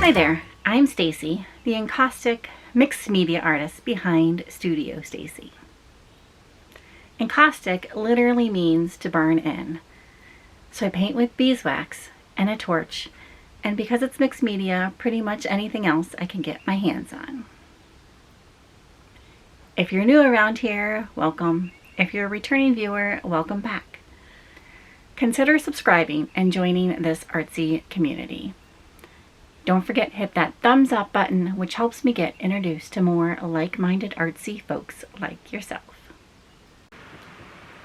Hi there, I'm Stacy, the encaustic mixed media artist behind Studio Stacy. Encaustic literally means to burn in. So I paint with beeswax and a torch, and because it's mixed media, pretty much anything else I can get my hands on. If you're new around here, welcome. If you're a returning viewer, welcome back. Consider subscribing and joining this artsy community. Don't forget to hit that thumbs up button, which helps me get introduced to more like-minded artsy folks like yourself.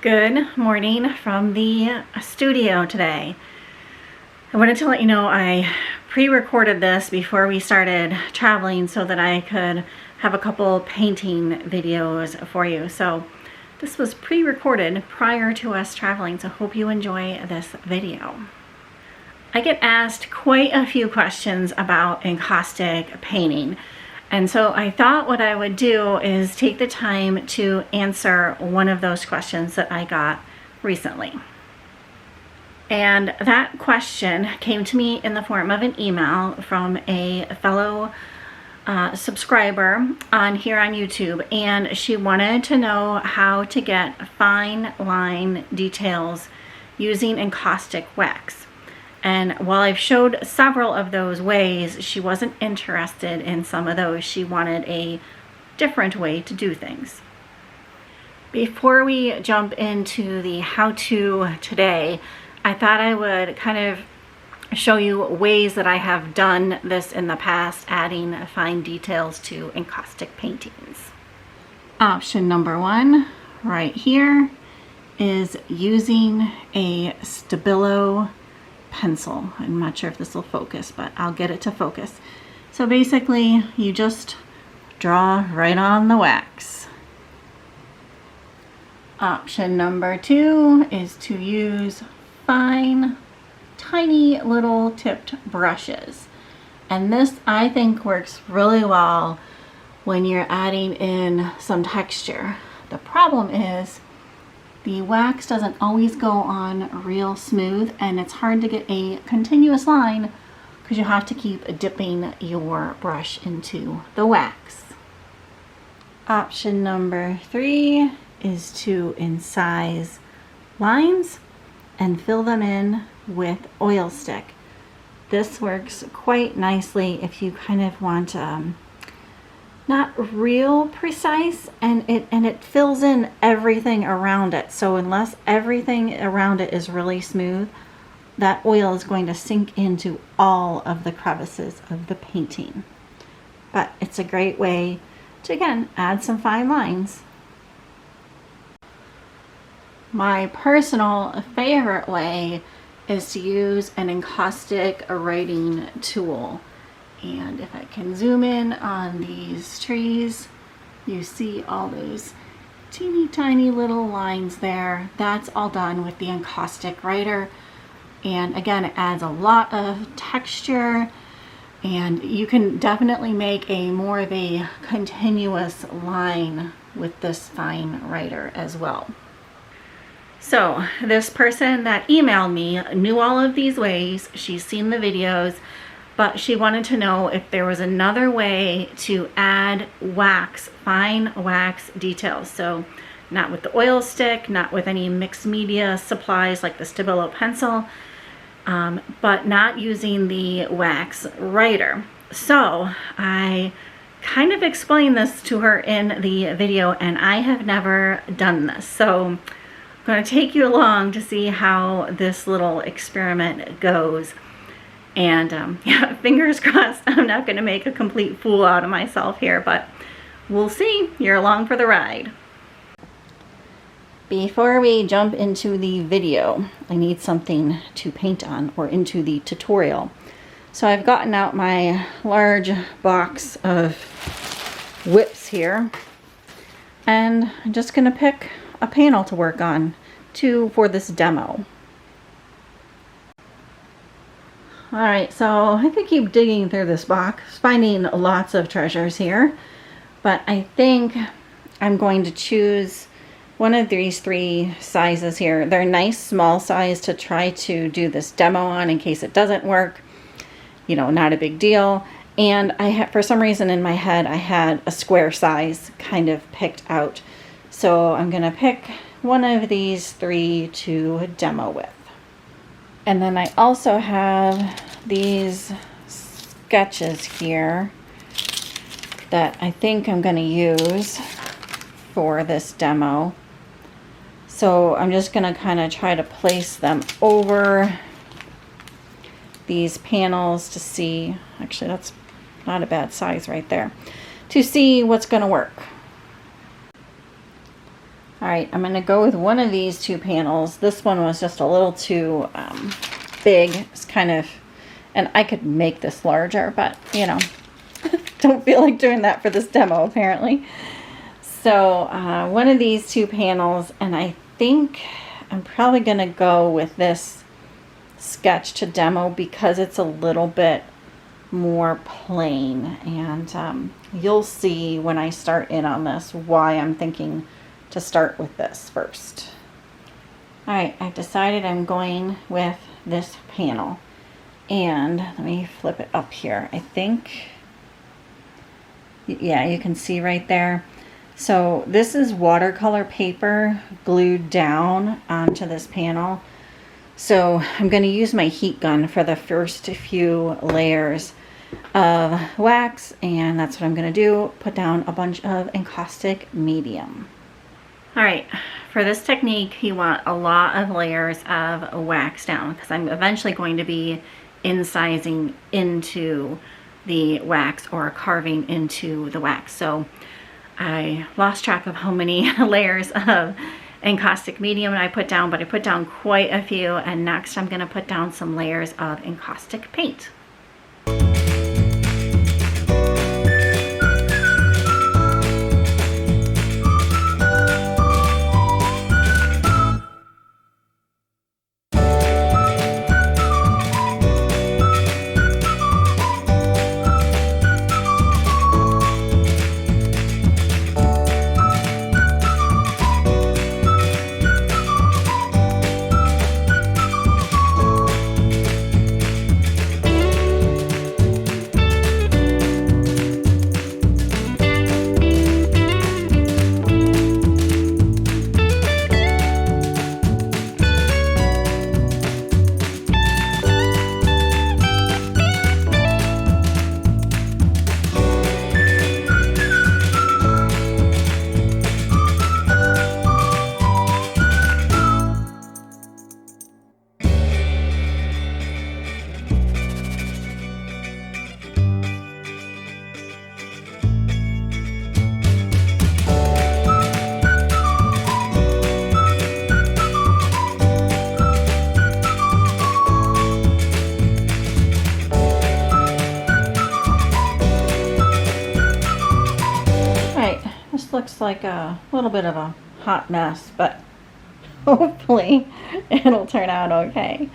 Good morning from the studio today. I wanted to let you know I pre-recorded this before we started traveling so that I could have a couple painting videos for you. So this was pre-recorded prior to us traveling, so hope you enjoy this video. I get asked quite a few questions about encaustic painting, and so I thought what I would do is take the time to answer one of those questions that I got recently. And that question came to me in the form of an email from a fellow subscriber here on YouTube, and she wanted to know how to get fine line details using encaustic wax. And while I've showed several of those ways, she wasn't interested in some of those. She wanted a different way to do things. Before we jump into the how-to today, I thought I would kind of show you ways that I have done this in the past, adding fine details to encaustic paintings. Option number one right here is using a Stabilo pencil. I'm not sure if this will focus, but I'll get it to focus. So basically, you just draw right on the wax. Option number two is to use fine, tiny little tipped brushes. And this, I think, works really well when you're adding in some texture. The problem is the wax doesn't always go on real smooth, and it's hard to get a continuous line because you have to keep dipping your brush into the wax. Option number three is to incise lines and fill them in with oil stick. This works quite nicely if you kind of want not real precise, and it fills in everything around it. So unless everything around it is really smooth, that oil is going to sink into all of the crevices of the painting. But it's a great way to, again, add some fine lines. My personal favorite way is to use an encaustic writing tool. And if I can zoom in on these trees, you see all those teeny tiny little lines there. That's all done with the encaustic writer. And again, it adds a lot of texture, and you can definitely make a more of a continuous line with this fine writer as well. So this person that emailed me knew all of these ways. She's seen the videos, but she wanted to know if there was another way to add wax, fine wax details. So not with the oil stick, not with any mixed media supplies like the Stabilo pencil, but not using the wax writer. So I kind of explained this to her in the video, and I have never done this. So I'm going to take you along to see how this little experiment goes. And yeah, fingers crossed I'm not going to make a complete fool out of myself here, but we'll see. You're along for the ride. Before we jump into the video, I need something to paint on, or into the tutorial. So I've gotten out my large box of whips here, and I'm just going to pick a panel to work on for this demo. Alright, so I could keep digging through this box, finding lots of treasures here, but I think I'm going to choose one of these three sizes here. They're nice small size to try to do this demo on in case it doesn't work. you know, not a big deal. And I had, for some reason in my head, I had a square size kind of picked out. So I'm gonna pick one of these 3 to demo with. And then I also have these sketches here that I think I'm gonna use for this demo. So I'm just gonna kind of try to place them over these panels to see, actually that's not a bad size right there, to see what's gonna work. All right, I'm gonna go with one of these 2 panels. This one was just a little too big. It's kind of, and I could make this larger, but you know, don't feel like doing that for this demo apparently. So one of these 2 panels, and I think I'm probably gonna go with this sketch to demo because it's a little bit more plain, and you'll see when I start in on this why I'm thinking to start with this first. All right, I've decided I'm going with this panel, and let me flip it up here. I think, yeah, you can see right there. So this is watercolor paper glued down onto this panel. So I'm going to use my heat gun for the first few layers of wax, and that's what I'm going to do, put down a bunch of encaustic medium. All right, for this technique you want a lot of layers of wax down because I'm eventually going to be incising into the wax or carving into the wax. So I lost track of how many layers of encaustic medium I put down, but I put down quite a few, and next I'm going to put down some layers of encaustic paint. Looks like a little bit of a hot mess, but hopefully it'll turn out okay.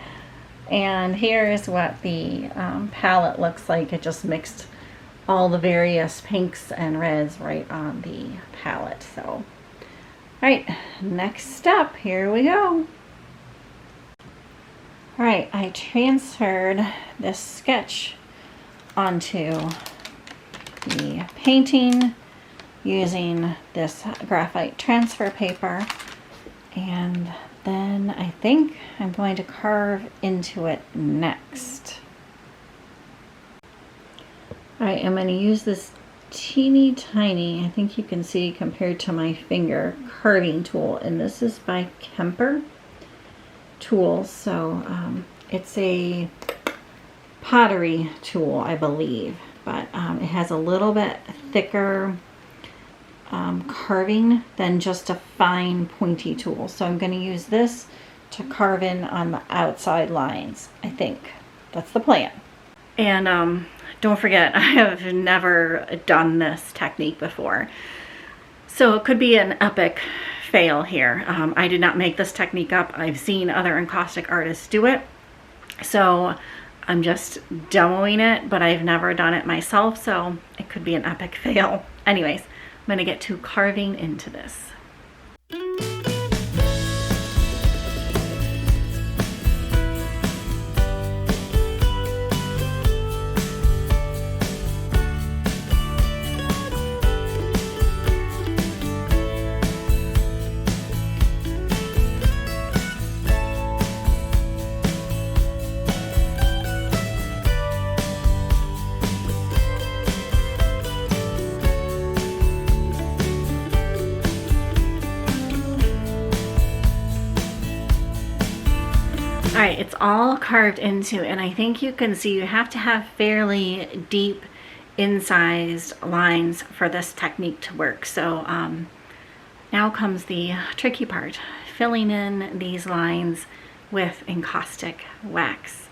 And here's what the palette looks like. It just mixed all the various pinks and reds right on the palette. So, all right, next step, here we go. All right, I transferred this sketch onto the painting using this graphite transfer paper, and then I think I'm going to carve into it next. Alright, I'm going to use this teeny tiny, I think you can see compared to my finger, carving tool, and this is by Kemper Tools. So it's a pottery tool, I believe, but it has a little bit thicker carving than just a fine pointy tool. So I'm going to use this to carve in on the outside lines. I think that's the plan. And don't forget, I have never done this technique before, so it could be an epic fail here. I did not make this technique up. I've seen other encaustic artists do it, so I'm just demoing it, but I've never done it myself, so it could be an epic fail. Anyways, I'm going to get to carving into this. right, it's all carved into, and I think you can see you have to have fairly deep incised lines for this technique to work. So now comes the tricky part, filling in these lines with encaustic wax.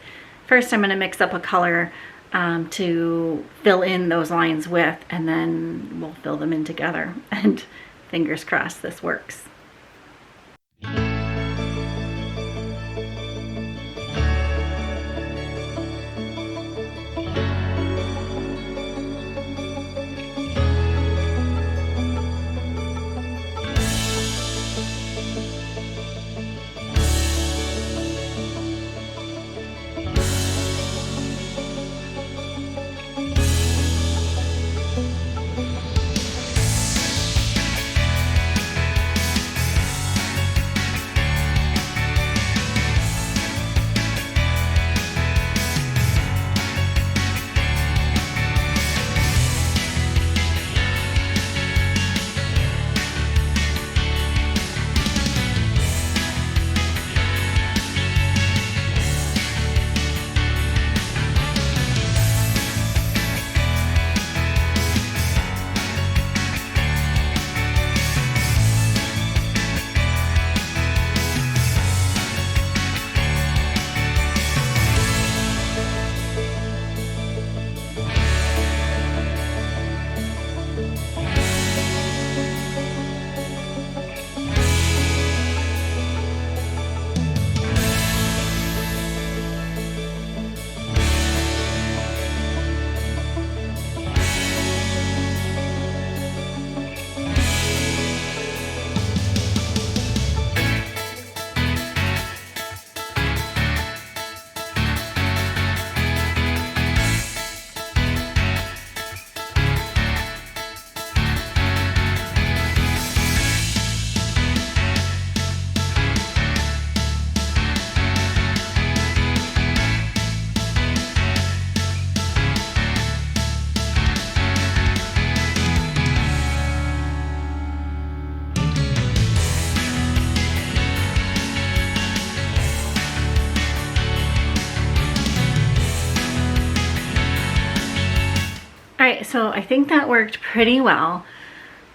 First, I'm going to mix up a color to fill in those lines with, and then we'll fill them in together, and fingers crossed this works. Alright, so I think that worked pretty well.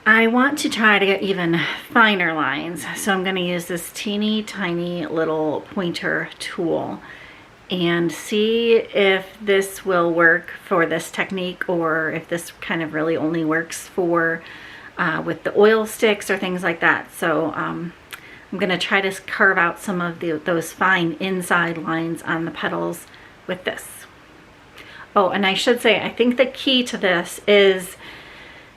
I want to try to get even finer lines, so I'm going to use this teeny tiny little pointer tool and see if this will work for this technique, or if this kind of really only works for with the oil sticks or things like that. So I'm going to try to carve out some of those fine inside lines on the petals with this. Oh, and I should say, I think the key to this is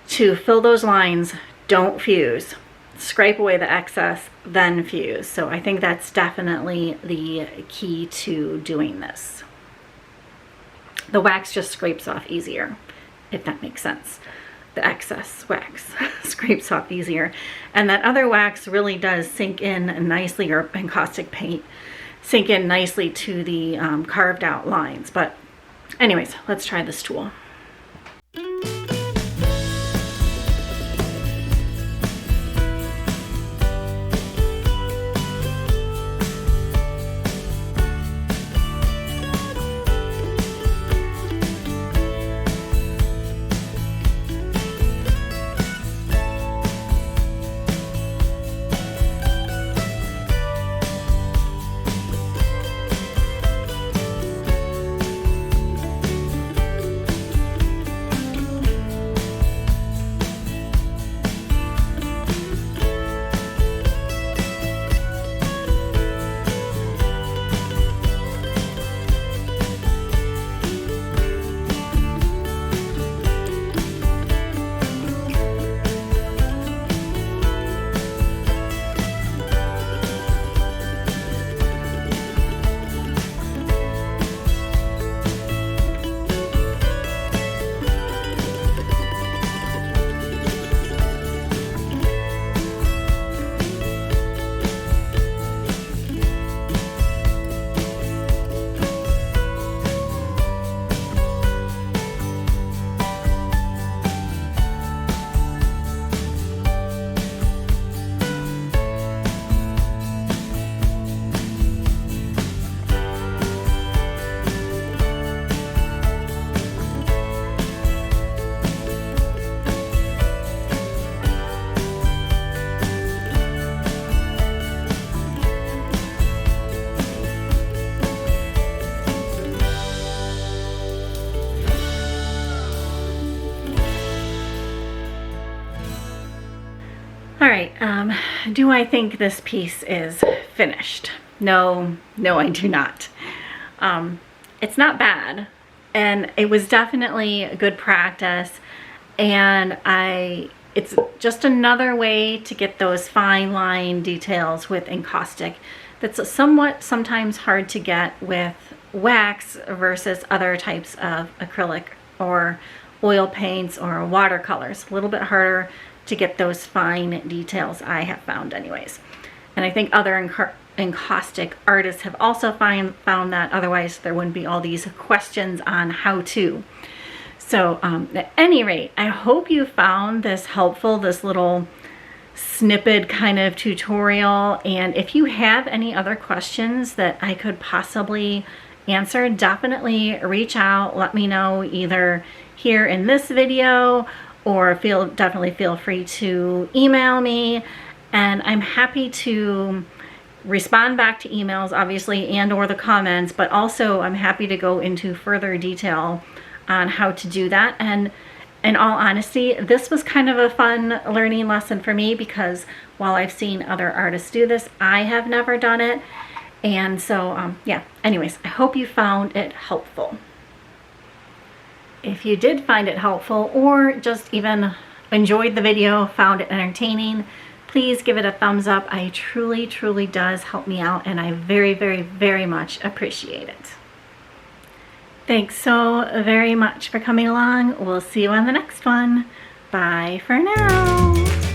to fill those lines, don't fuse. Scrape away the excess, then fuse. So I think that's definitely the key to doing this. The wax just scrapes off easier, if that makes sense. The excess wax scrapes off easier. And that other wax really does sink in nicely, or encaustic paint, sink in nicely to the carved out lines. But anyways, let's try this tool. Do I think this piece is finished? No, I do not. It's not bad, and it was definitely a good practice, and it's just another way to get those fine line details with encaustic that's sometimes hard to get with wax versus other types of acrylic or oil paints or watercolors. A little bit harder to get those fine details, I have found anyways. And I think other encaustic artists have also found that, otherwise there wouldn't be all these questions on how to. So at any rate, I hope you found this helpful, this little snippet kind of tutorial. And if you have any other questions that I could possibly answer, definitely reach out. Let me know either here in this video, or definitely feel free to email me, and I'm happy to respond back to emails, obviously, and or the comments, but also I'm happy to go into further detail on how to do that. And in all honesty, this was kind of a fun learning lesson for me, because while I've seen other artists do this, I have never done it. And so yeah, anyways, I hope you found it helpful. If you did find it helpful, or just even enjoyed the video, found it entertaining, please give it a thumbs up. I truly does help me out, and I very much appreciate it. Thanks so very much for coming along. We'll see you on the next one. Bye for now.